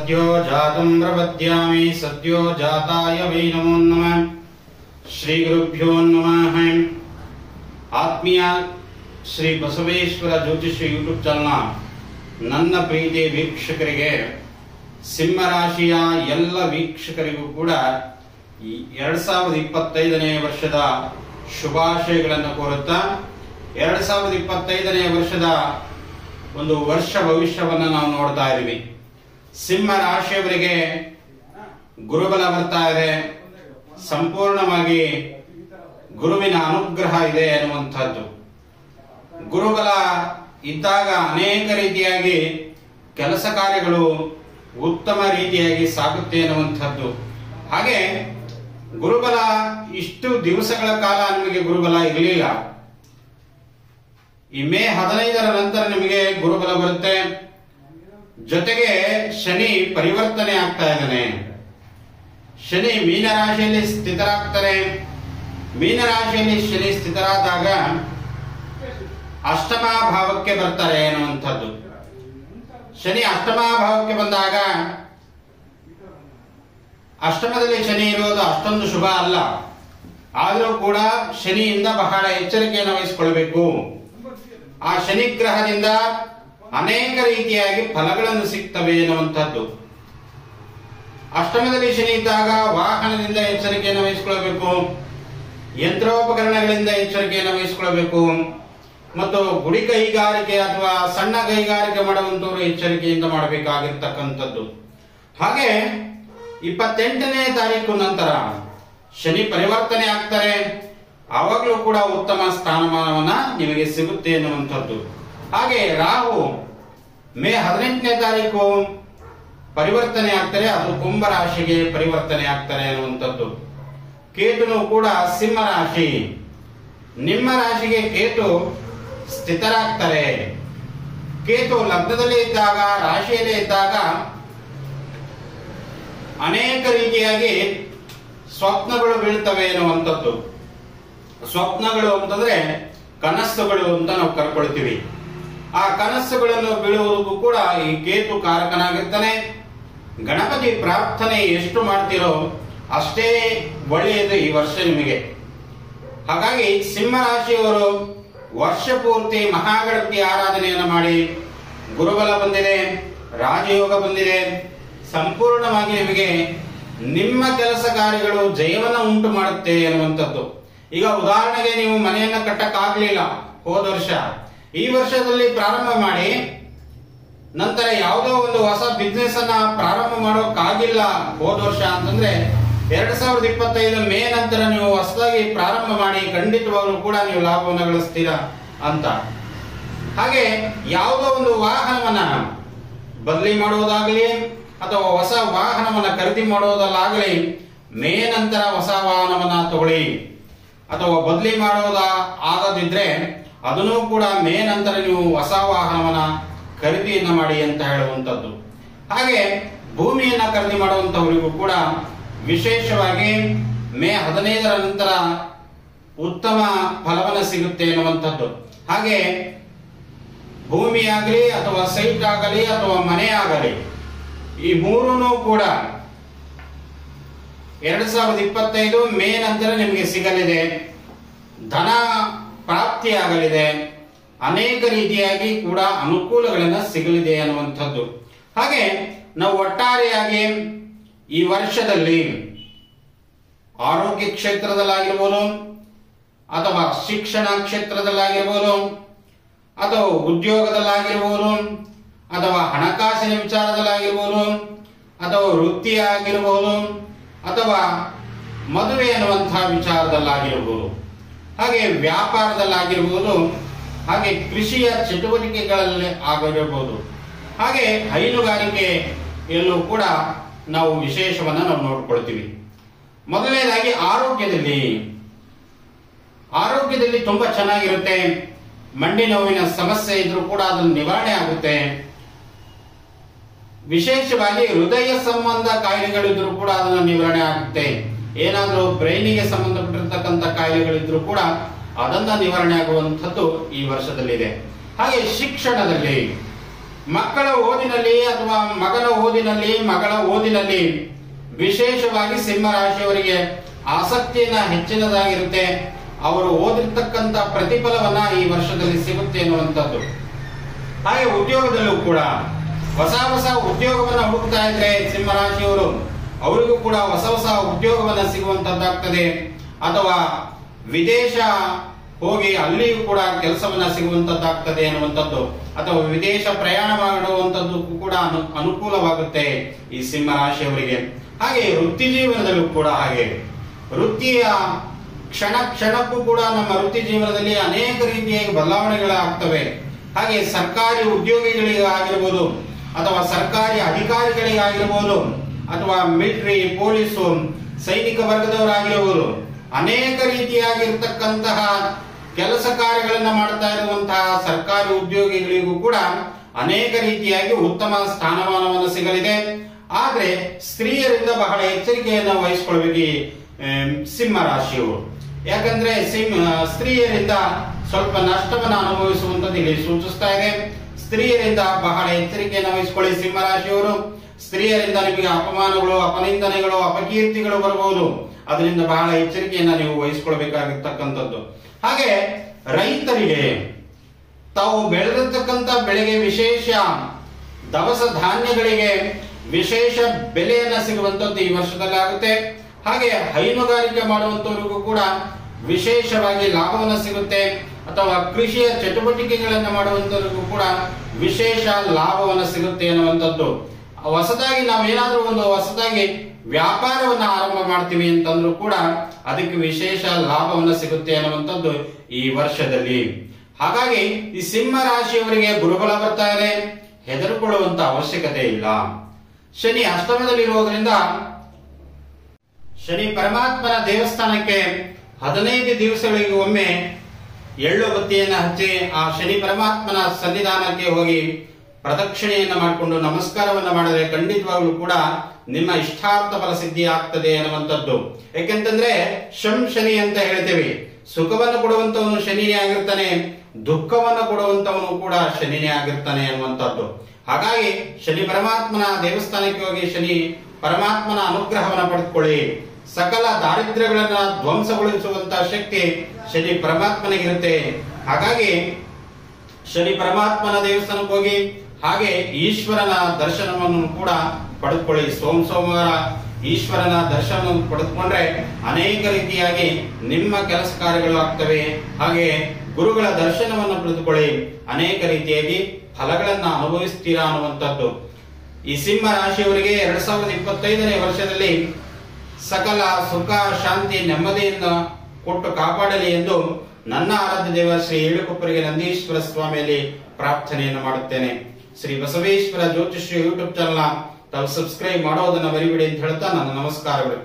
सद्यो जातं प्रपद्यामि सद्यो जाताय वै नमो नमः। श्री गुरुभ्यो नमः। ಆತ್ಮೀಯ ಶ್ರೀ ಬಸವೇಶ್ವರ ಜ್ಯೋತಿಷ್ಯ ಯೂಟ್ಯೂಬ್ ಚಾನಲ್ ನನ್ನ ಪ್ರೀತಿ ವೀಕ್ಷಕರಿಗೆ, ಸಿಂಹರಾಶಿಯ ಎಲ್ಲ ವೀಕ್ಷಕರಿಗೂ ಕೂಡ 2025ನೇ ವರ್ಷದ ಶುಭಾಶಯಗಳನ್ನು ಕೋರುತ್ತಾ 2025ನೇ ವರ್ಷದ ಒಂದು ವರ್ಷ ಭವಿಷ್ಯವನ್ನು ನಾವು ನೋಡ್ತಾ ಇದ್ದೀವಿ. ಸಿಂಹ ರಾಶಿಯವರಿಗೆ ಗುರುಬಲ ಬರ್ತಾ ಇದೆ, ಸಂಪೂರ್ಣವಾಗಿ ಗುರುವಿನ ಅನುಗ್ರಹ ಇದೆ ಅನ್ನುವಂಥದ್ದು. ಗುರುಬಲ ಇದ್ದಾಗ ಅನೇಕ ರೀತಿಯಾಗಿ ಕೆಲಸ ಕಾರ್ಯಗಳು ಉತ್ತಮ ರೀತಿಯಾಗಿ ಸಾಗುತ್ತೆ ಅನ್ನುವಂಥದ್ದು. ಹಾಗೆ ಗುರುಬಲ ಇಷ್ಟು ದಿವಸಗಳ ಕಾಲ ನಿಮಗೆ ಗುರುಬಲ ಇರಲಿಲ್ಲ. ಈ ಮೇ 15ರ ನಂತರ ನಿಮಗೆ ಗುರುಬಲ ಬರುತ್ತೆ. ಜೊತೆಗೆ ಶನಿ ಪರಿವರ್ತನೆ ಆಗ್ತಾ ಇದ್ದಾನೆ. ಶನಿ ಮೀನರಾಶಿಯಲ್ಲಿ ಸ್ಥಿತರಾಗ್ತಾರೆ. ಮೀನರಾಶಿಯಲ್ಲಿ ಶನಿ ಸ್ಥಿತರಾದಾಗ ಅಷ್ಟಮ ಭಾವಕ್ಕೆ ಬರ್ತಾರೆ ಅನ್ನುವಂಥದ್ದು. ಶನಿ ಅಷ್ಟಮ ಭಾವಕ್ಕೆ ಬಂದಾಗ, ಅಷ್ಟಮದಲ್ಲಿ ಶನಿ ಇರೋದು ಅಷ್ಟೊಂದು ಶುಭ ಅಲ್ಲ. ಆದರೂ ಕೂಡ ಶನಿಯಿಂದ ಬಹಳ ಎಚ್ಚರಿಕೆಯನ್ನು ವಹಿಸಿಕೊಳ್ಬೇಕು. ಆ ಶನಿ ಗ್ರಹದಿಂದ ಅನೇಕ ರೀತಿಯಾಗಿ ಫಲಗಳನ್ನು ಸಿಗ್ತವೆ ಎನ್ನುವಂಥದ್ದು. ಅಷ್ಟಮದಲ್ಲಿ ಶನಿ ಇದ್ದಾಗ ವಾಹನದಿಂದ ಎಚ್ಚರಿಕೆಯನ್ನು ವಹಿಸಿಕೊಳ್ಳಬೇಕು, ಯಂತ್ರೋಪಕರಣಗಳಿಂದ ಎಚ್ಚರಿಕೆಯನ್ನು ವಹಿಸಿಕೊಳ್ಳಬೇಕು, ಮತ್ತು ಗುಡಿ ಕೈಗಾರಿಕೆ ಅಥವಾ ಸಣ್ಣ ಕೈಗಾರಿಕೆ ಮಾಡುವಂತವರು ಎಚ್ಚರಿಕೆಯಿಂದ ಮಾಡಬೇಕಾಗಿರ್ತಕ್ಕಂಥದ್ದು. ಹಾಗೆ 28ನೇ ತಾರೀಕು ನಂತರ ಶನಿ ಪರಿವರ್ತನೆ ಆಗ್ತಾರೆ. ಆವಾಗಲೂ ಕೂಡ ಉತ್ತಮ ಸ್ಥಾನಮಾನವನ್ನ ನಿಮಗೆ ಸಿಗುತ್ತೆ ಎನ್ನುವಂಥದ್ದು. ಹಾಗೆ ರಾಹು ಮೇ 18ನೇ ತಾರೀಕು ಪರಿವರ್ತನೆ ಆಗ್ತಾರೆ, ಅದು ಕುಂಭ ರಾಶಿಗೆ ಪರಿವರ್ತನೆ ಆಗ್ತಾರೆ ಅನ್ನುವಂಥದ್ದು. ಕೇತುನು ಕೂಡ ಸಿಂಹ ರಾಶಿ, ನಿಮ್ಮ ರಾಶಿಗೆ ಕೇತು ಸ್ಥಿತರಾಗ್ತಾರೆ. ಕೇತು ಲಗ್ನದಲ್ಲಿ ಇದ್ದಾಗ, ರಾಶಿಯಲ್ಲೇ ಇದ್ದಾಗ ಅನೇಕ ರೀತಿಯಾಗಿ ಸ್ವಪ್ನಗಳು ಬೀಳ್ತವೆ ಎನ್ನುವಂಥದ್ದು. ಸ್ವಪ್ನಗಳು ಅಂತಂದ್ರೆ ಕನಸುಗಳು ಅಂತ ನಾವು ಕರ್ಕೊಳ್ತೀವಿ. ಆ ಕನಸುಗಳನ್ನು ಬೀಳುವುದಕ್ಕೂ ಕೂಡ ಈ ಕೇತು ಕಾರಕನಾಗಿರ್ತಾನೆ. ಗಣಪತಿ ಪ್ರಾರ್ಥನೆ ಎಷ್ಟು ಮಾಡ್ತೀರೋ ಅಷ್ಟೇ ಒಳ್ಳೆಯದು ಈ ವರ್ಷ ನಿಮಗೆ. ಹಾಗಾಗಿ ಸಿಂಹರಾಶಿಯವರು ವರ್ಷ ಪೂರ್ತಿ ಮಹಾಗಣಪತಿ ಆರಾಧನೆಯನ್ನು ಮಾಡಿ, ಗುರುಬಲ ಬಂದಿದೆ, ರಾಜಯೋಗ ಬಂದಿದೆ, ಸಂಪೂರ್ಣವಾಗಿ ನಿಮಗೆ ನಿಮ್ಮ ಕೆಲಸ ಕಾರ್ಯಗಳು ಜಯವನ್ನು ಉಂಟು ಮಾಡುತ್ತೆ ಎನ್ನುವಂಥದ್ದು. ಈಗ ಉದಾಹರಣೆಗೆ ನೀವು ಮನೆಯನ್ನ ಕಟ್ಟಕ್ಕಾಗ್ಲಿಲ್ಲ ಹೋದ ವರ್ಷ, ಈ ವರ್ಷದಲ್ಲಿ ಪ್ರಾರಂಭ ಮಾಡಿ ನಂತರ ಯಾವುದೋ ಒಂದು ಹೊಸ ಬಿಸ್ನೆಸ್ ಅನ್ನ ಪ್ರಾರಂಭ ಮಾಡೋಕ್ಕಾಗಿಲ್ಲ ಹೋದ ವರ್ಷ ಅಂತಂದ್ರೆ 2025 ಮೇ ನಂತರ ನೀವು ಹೊಸದಾಗಿ ಪ್ರಾರಂಭ ಮಾಡಿ ಖಂಡಿತವಾಗ್ಲೂ ಕೂಡ ನೀವು ಲಾಭವನ್ನು ಗಳಿಸ್ತೀರಾ ಅಂತ. ಹಾಗೆ ಯಾವುದೋ ಒಂದು ವಾಹನವನ್ನ ಬದಲಿ ಮಾಡುವುದಾಗಲಿ ಅಥವಾ ಹೊಸ ವಾಹನವನ್ನ ಖರೀದಿ ಮಾಡುವುದಲ್ಲಾಗಲಿ ಮೇ ನಂತರ ಹೊಸ ವಾಹನವನ್ನ ತಗೊಳ್ಳಿ. ಅಥವಾ ಬದಲಿ ಮಾಡೋದ ಆಗದಿದ್ರೆ ಅದನ್ನು ಕೂಡ ಮೇ ನಂತರ ನೀವು ಹೊಸ ವಾಹನವನ್ನ ಖರೀದಿಯನ್ನ ಮಾಡಿ ಅಂತ ಹೇಳುವಂಥದ್ದು. ಹಾಗೆ ಭೂಮಿಯನ್ನ ಖರೀದಿ ಮಾಡುವಂತವರಿಗೂ ಕೂಡ ವಿಶೇಷವಾಗಿ ಮೇ 15ರ ನಂತರ ಉತ್ತಮ ಫಲವನ್ನ ಸಿಗುತ್ತೆ ಎನ್ನುವಂಥದ್ದು. ಹಾಗೆ ಭೂಮಿಯಾಗಲಿ ಅಥವಾ ಸೈಟ್ ಆಗಲಿ ಅಥವಾ ಮನೆ ಆಗಲಿ, ಈ ಮೂರೂ ಕೂಡ 2025 ಮೇ ನಂತರ ನಿಮಗೆ ಸಿಗಲಿದೆ. ಧನ ಪ್ರಾಪ್ತಿಯಾಗಲಿದೆ, ಅನೇಕ ರೀತಿಯಾಗಿ ಕೂಡ ಅನುಕೂಲಗಳನ್ನ ಸಿಗಲಿದೆ ಅನ್ನುವಂಥದ್ದು. ಹಾಗೆ ನಾವು ಒಟ್ಟಾರೆಯಾಗಿ ಈ ವರ್ಷದಲ್ಲಿ ಆರೋಗ್ಯ ಕ್ಷೇತ್ರದಲ್ಲಾಗಿರ್ಬೋದು, ಅಥವಾ ಶಿಕ್ಷಣ ಕ್ಷೇತ್ರದಲ್ಲಾಗಿರ್ಬೋದು, ಅಥವಾ ಉದ್ಯೋಗದಲ್ಲಾಗಿರ್ಬೋದು, ಅಥವಾ ಹಣಕಾಸಿನ ವಿಚಾರದಲ್ಲಾಗಿರ್ಬೋದು, ಅಥವಾ ವೃತ್ತಿ ಆಗಿರ್ಬೋದು, ಅಥವಾ ಮದುವೆ ಅನ್ನುವಂತಹ ವಿಚಾರದಲ್ಲಾಗಿರ್ಬೋದು, ಹಾಗೆ ವ್ಯಾಪಾರದಲ್ಲಾಗಿರ್ಬೋದು, ಹಾಗೆ ಕೃಷಿಯ ಚಟುವಟಿಕೆಗಳಲ್ಲಿ ಆಗಿರಬಹುದು, ಹಾಗೆ ಹೈನುಗಾರಿಕೆಯಲ್ಲೂ ಕೂಡ ನಾವು ವಿಶೇಷವನ್ನ ನಾವು ನೋಡ್ಕೊಳ್ತೀವಿ. ಮೊದಲನೇದಾಗಿ ಆರೋಗ್ಯದಲ್ಲಿ ತುಂಬಾ ಚೆನ್ನಾಗಿರುತ್ತೆ. ಮಂಡಿ ನೋವಿನ ಸಮಸ್ಯೆ ಇದ್ರೂ ಕೂಡ ಅದನ್ನು ನಿವಾರಣೆ ಆಗುತ್ತೆ. ವಿಶೇಷವಾಗಿ ಹೃದಯ ಸಂಬಂಧ ಕಾಯಿಲೆಗಳಿದ್ರು ಕೂಡ ಅದನ್ನು ನಿವಾರಣೆ ಆಗುತ್ತೆ. ಏನಾದರೂ ಬ್ರೈನಿಗೆ ಸಂಬಂಧಪಟ್ಟಿರ್ತಕ್ಕಂಥ ಕಾಯಿಲೆಗಳಿದ್ರು ಕೂಡ ಅದನ್ನ ನಿವಾರಣೆ ಆಗುವಂಥದ್ದು ಈ ವರ್ಷದಲ್ಲಿದೆ. ಹಾಗೆ ಶಿಕ್ಷಣದಲ್ಲಿ ಮಕ್ಕಳ ಓದಿನಲ್ಲಿ ಅಥವಾ ಮಗನ ಓದಿನಲ್ಲಿ ಮಗಳ ಓದಿನಲ್ಲಿ ವಿಶೇಷವಾಗಿ ಸಿಂಹ ರಾಶಿಯವರಿಗೆ ಆಸಕ್ತಿಯನ್ನ ಹೆಚ್ಚಿನದಾಗಿರುತ್ತೆ. ಅವರು ಓದಿರ್ತಕ್ಕಂಥ ಪ್ರತಿಫಲವನ್ನ ಈ ವರ್ಷದಲ್ಲಿ ಸಿಗುತ್ತೆ ಎನ್ನುವಂಥದ್ದು. ಹಾಗೆ ಉದ್ಯೋಗದಲ್ಲೂ ಕೂಡ ಹೊಸ ಹೊಸ ಉದ್ಯೋಗವನ್ನ ಹುಡುಕ್ತಾ ಇದ್ರೆ ಸಿಂಹರಾಶಿಯವರು, ಅವರಿಗೂ ಕೂಡ ಹೊಸ ಹೊಸ ಉದ್ಯೋಗವನ್ನ ಸಿಗುವಂತದ್ದಾಗ್ತದೆ. ಅಥವಾ ವಿದೇಶ ಹೋಗಿ ಅಲ್ಲಿಯೂ ಕೂಡ ಕೆಲಸವನ್ನ ಸಿಗುವಂತದ್ದಾಗ್ತದೆ ಎನ್ನುವಂಥದ್ದು. ಅಥವಾ ವಿದೇಶ ಪ್ರಯಾಣ ಮಾಡುವಂತದ್ದು ಕೂಡ ಅನುಕೂಲವಾಗುತ್ತೆ ಈ ಸಿಂಹರಾಶಿಯವರಿಗೆ. ಹಾಗೆ ವೃತ್ತಿ ಜೀವನದಲ್ಲೂ ಕೂಡ ಹಾಗೆ ವೃತ್ತಿಯ ಕ್ಷಣ ಕ್ಷಣಕ್ಕೂ ಕೂಡ ನಮ್ಮ ವೃತ್ತಿ ಜೀವನದಲ್ಲಿ ಅನೇಕ ರೀತಿಯಾಗಿ ಬದಲಾವಣೆಗಳಾಗ್ತವೆ. ಹಾಗೆ ಸರ್ಕಾರಿ ಉದ್ಯೋಗಿಗಳಿಗಾಗಿರ್ಬೋದು ಅಥವಾ ಸರ್ಕಾರಿ ಅಧಿಕಾರಿಗಳಿಗಾಗಿರ್ಬೋದು ಅಥವಾ ಮಿಲಿಟರಿ, ಪೊಲೀಸು, ಸೈನಿಕ ವರ್ಗದವರಾಗಿರಬಹುದು, ಅನೇಕ ರೀತಿಯಾಗಿರ್ತಕ್ಕಂತಹ ಕೆಲಸ ಕಾರ್ಯಗಳನ್ನ ಮಾಡ್ತಾ ಇರುವಂತಹ ಸರ್ಕಾರಿ ಉದ್ಯೋಗಿಗಳಿಗೂ ಕೂಡ ಅನೇಕ ರೀತಿಯಾಗಿ ಉತ್ತಮ ಸ್ಥಾನಮಾನವನ್ನು ಸಿಗಲಿದೆ. ಆದ್ರೆ ಸ್ತ್ರೀಯರಿಂದ ಬಹಳ ಎಚ್ಚರಿಕೆಯನ್ನು ವಹಿಸಿಕೊಳ್ಬೇಕು ಈ ಸಿಂಹ ರಾಶಿಯವರು. ಯಾಕಂದ್ರೆ ಸ್ತ್ರೀಯರಿಂದ ಸ್ವಲ್ಪ ನಷ್ಟವನ್ನು ಅನುಭವಿಸುವಂತದ್ದು ಇಲ್ಲಿ ಸೂಚಿಸ್ತಾ ಇದೆ. ಸ್ತ್ರೀಯರಿಂದ ಬಹಳ ಎಚ್ಚರಿಕೆಯನ್ನು ವಹಿಸಿಕೊಳ್ಳಿ ಸಿಂಹ ರಾಶಿಯವರು. ಸ್ತ್ರೀಯರಿಂದ ನಿಮಗೆ ಅಪಮಾನಗಳು, ಅಪನಿಂದನೆಗಳು, ಅಪಕೀರ್ತಿಗಳು ಬರಬಹುದು. ಅದರಿಂದ ಬಹಳ ಎಚ್ಚರಿಕೆಯನ್ನ ನೀವು ವಹಿಸಿಕೊಳ್ಬೇಕಾಗಿರ್ತಕ್ಕಂಥದ್ದು. ಹಾಗೆ ರೈತರಿಗೆ ತಾವು ಬೆಳೆದಿರ್ತಕ್ಕಂಥ ಬೆಳೆಗೆ ವಿಶೇಷ ದವಸ ಧಾನ್ಯಗಳಿಗೆ ವಿಶೇಷ ಬೆಲೆಯನ್ನ ಸಿಗುವಂತದ್ದು ಈ ವರ್ಷದಲ್ಲಿ ಆಗುತ್ತೆ. ಹಾಗೆ ಹೈನುಗಾರಿಕೆ ಮಾಡುವಂತವರಿಗೂ ಕೂಡ ವಿಶೇಷವಾಗಿ ಲಾಭವನ್ನು ಸಿಗುತ್ತೆ. ಅಥವಾ ಕೃಷಿಯ ಚಟುವಟಿಕೆಗಳನ್ನು ಮಾಡುವಂತವರಿಗೂ ಕೂಡ ವಿಶೇಷ ಲಾಭವನ್ನು ಸಿಗುತ್ತೆ ಅನ್ನುವಂಥದ್ದು. ಹೊಸದಾಗಿ ನಾವೇನಾದ್ರೂ ಒಂದು ಹೊಸದಾಗಿ ವ್ಯಾಪಾರವನ್ನ ಆರಂಭ ಮಾಡ್ತೀವಿ ಅಂತಂದ್ರೂ ಕೂಡ ಅದಕ್ಕೆ ವಿಶೇಷ ಲಾಭವನ್ನು ಸಿಗುತ್ತೆ ಅನ್ನುವಂಥದ್ದು ಈ ವರ್ಷದಲ್ಲಿ. ಹಾಗಾಗಿ ಈ ಸಿಂಹ ರಾಶಿಯವರಿಗೆ ಗುರುಬಲ ಬರ್ತಾ ಇದೆ, ಹೆದರಿಕೊಳ್ಳುವಂತ ಅವಶ್ಯಕತೆ ಇಲ್ಲ. ಶನಿ ಅಷ್ಟಮದಲ್ಲಿರುವುದರಿಂದ ಶನಿ ಪರಮಾತ್ಮನ ದೇವಸ್ಥಾನಕ್ಕೆ 15 ದಿವಸಗಳಿಗೆ ಒಮ್ಮೆ ಎಳ್ಳು ಬತ್ತಿಯನ್ನು ಹಚ್ಚಿ ಆ ಶನಿ ಪರಮಾತ್ಮನ ಸನ್ನಿಧಾನಕ್ಕೆ ಹೋಗಿ ಪ್ರದಕ್ಷಿಣೆಯನ್ನ ಮಾಡಿಕೊಂಡು ನಮಸ್ಕಾರವನ್ನ ಮಾಡಿದ್ರೆ ಖಂಡಿತವಾಗ್ಲೂ ಕೂಡ ನಿಮ್ಮ ಇಷ್ಟಾರ್ಥ ಫಲ ಸಿದ್ಧಿ ಆಗ್ತದೆ ಅನ್ನುವಂಥದ್ದು. ಯಾಕೆಂತಂದ್ರೆ ಶನಿ ಅಂತ ಹೇಳ್ತೇವೆ, ಸುಖವನ್ನು ಕೊಡುವಂತವನು ಶನಿನೇ ಆಗಿರ್ತಾನೆ, ದುಃಖವನ್ನು ಕೊಡುವಂತವನು ಕೂಡ ಶನಿನೇ ಆಗಿರ್ತಾನೆ ಅನ್ನುವಂಥದ್ದು. ಹಾಗಾಗಿ ಶನಿ ಪರಮಾತ್ಮನ ದೇವಸ್ಥಾನಕ್ಕೆ ಹೋಗಿ ಶನಿ ಪರಮಾತ್ಮನ ಅನುಗ್ರಹವನ್ನು ಪಡೆದುಕೊಳ್ಳಿ. ಸಕಲ ದಾರಿದ್ರ್ಯಗಳನ್ನ ಧ್ವಂಸಗೊಳಿಸುವಂತಹ ಶಕ್ತಿ ಶನಿ ಪರಮಾತ್ಮನಿಗಿರುತ್ತೆ. ಹಾಗಾಗಿ ಶನಿ ಪರಮಾತ್ಮನ ದೇವಸ್ಥಾನಕ್ಕೆ ಹೋಗಿ ಹಾಗೆ ಈಶ್ವರನ ದರ್ಶನವನ್ನು ಕೂಡ ಪಡೆದುಕೊಳ್ಳಿ. ಸೋಮವಾರ ಈಶ್ವರನ ದರ್ಶನವನ್ನು ಪಡೆದುಕೊಂಡ್ರೆ ಅನೇಕ ರೀತಿಯಾಗಿ ನಿಮ್ಮ ಕೆಲಸ ಕಾರ್ಯಗಳು ಆಗ್ತವೆ. ಹಾಗೆ ಗುರುಗಳ ದರ್ಶನವನ್ನು ಪಡೆದುಕೊಳ್ಳಿ, ಅನೇಕ ರೀತಿಯಾಗಿ ಫಲಗಳನ್ನ ಅನುಭವಿಸ್ತೀರಾ ಅನ್ನುವಂಥದ್ದು. ಈ ಸಿಂಹ ರಾಶಿಯವರಿಗೆ 2025ನೇ ವರ್ಷದಲ್ಲಿ ಸಕಲ ಸುಖ, ಶಾಂತಿ, ನೆಮ್ಮದಿಯಿಂದ ಕೊಟ್ಟು ಕಾಪಾಡಲಿ ಎಂದು ನನ್ನ ಆರಾಧ್ಯ ದೇವ ಶ್ರೀ ಏಳುಕೊಪ್ಪರಿಗೆ ನಂದೀಶ್ವರ ಸ್ವಾಮಿಯಲ್ಲಿ ಪ್ರಾರ್ಥನೆಯನ್ನು ಮಾಡುತ್ತೇನೆ. ಶ್ರೀ ಬಸವೇಶ್ವರ ಜ್ಯೋತಿಷ್ಯ ಯೂಟ್ಯೂಬ್ ಚಾನಲ್ ತಾವು ಸಬ್ಸ್ಕ್ರೈಬ್ ಮಾಡೋದನ್ನ ಮರಿಬೇಡಿ ಅಂತ ಹೇಳ್ತಾ ನನ್ನ ನಮಸ್ಕಾರಗಳು.